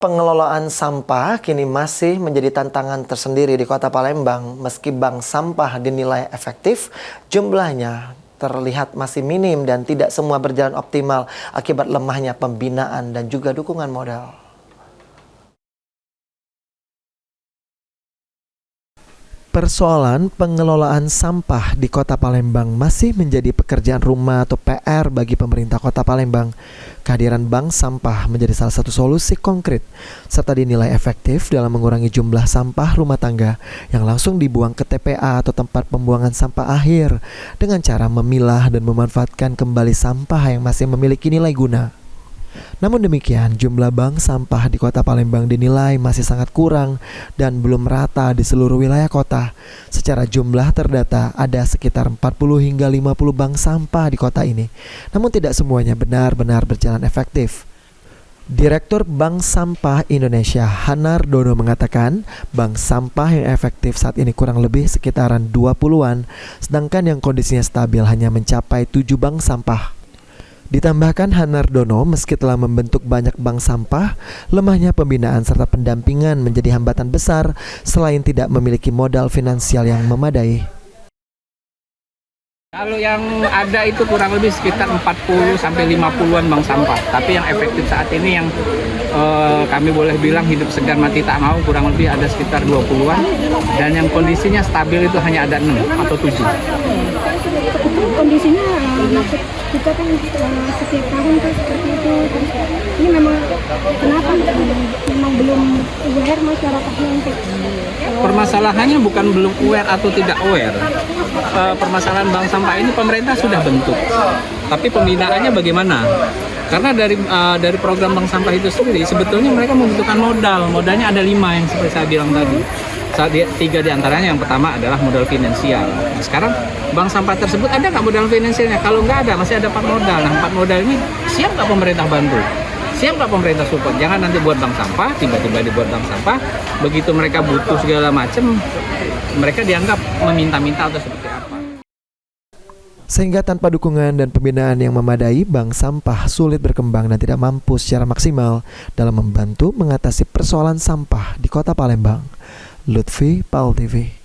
Pengelolaan sampah kini masih menjadi tantangan tersendiri di Kota Palembang. Meski bank sampah dinilai efektif, jumlahnya terlihat masih minim dan tidak semua berjalan optimal akibat lemahnya pembinaan dan juga dukungan modal. Persoalan pengelolaan sampah di Kota Palembang masih menjadi pekerjaan rumah atau PR bagi pemerintah Kota Palembang. Kehadiran bank sampah menjadi salah satu solusi konkret serta dinilai efektif dalam mengurangi jumlah sampah rumah tangga yang langsung dibuang ke TPA atau tempat pembuangan sampah akhir dengan cara memilah dan memanfaatkan kembali sampah yang masih memiliki nilai guna. Namun demikian, jumlah bank sampah di Kota Palembang dinilai masih sangat kurang dan belum merata di seluruh wilayah kota. Secara jumlah terdata ada sekitar 40 hingga 50 bank sampah di kota ini. Namun tidak semuanya benar-benar berjalan efektif. Direktur Bank Sampah Indonesia Hanardono mengatakan bank sampah yang efektif saat ini kurang lebih sekitaran 20-an, sedangkan yang kondisinya stabil hanya mencapai 7 bank sampah. Ditambahkan Hanardono, meski telah membentuk banyak bank sampah, lemahnya pembinaan serta pendampingan menjadi hambatan besar selain tidak memiliki modal finansial yang memadai. Kalau yang ada itu kurang lebih sekitar 40 sampai 50-an bank sampah. Tapi yang efektif saat ini yang kami boleh bilang hidup segar mati tak mau kurang lebih ada sekitar 20-an. Dan yang kondisinya stabil itu hanya ada 6 atau 7. Kondisinya maksud kita kan setiap tahun kan seperti itu. Ini memang kenapa? Memang belum aware masyarakatnya untuk Permasalahannya bukan belum aware atau tidak aware. Permasalahan bank sampah ini pemerintah sudah bentuk, tapi pembinaannya bagaimana? Karena dari program bank sampah itu sendiri sebetulnya mereka membutuhkan modalnya ada 5 yang seperti saya bilang tadi. 3 diantaranya, yang pertama adalah modal finansial. Nah, sekarang bank sampah tersebut ada nggak modal finansialnya? Kalau nggak ada, masih ada 4 modal. Nah, 4 modal ini siap nggak pemerintah bantu? Siap nggak pemerintah support? Jangan nanti buat bank sampah, tiba-tiba dibuat bank sampah, begitu mereka butuh segala macam, mereka dianggap meminta-minta atau seperti apa. Sehingga tanpa dukungan dan pembinaan yang memadai, bank sampah sulit berkembang dan tidak mampu secara maksimal dalam membantu mengatasi persoalan sampah di Kota Palembang. Lutfi, PAL TV.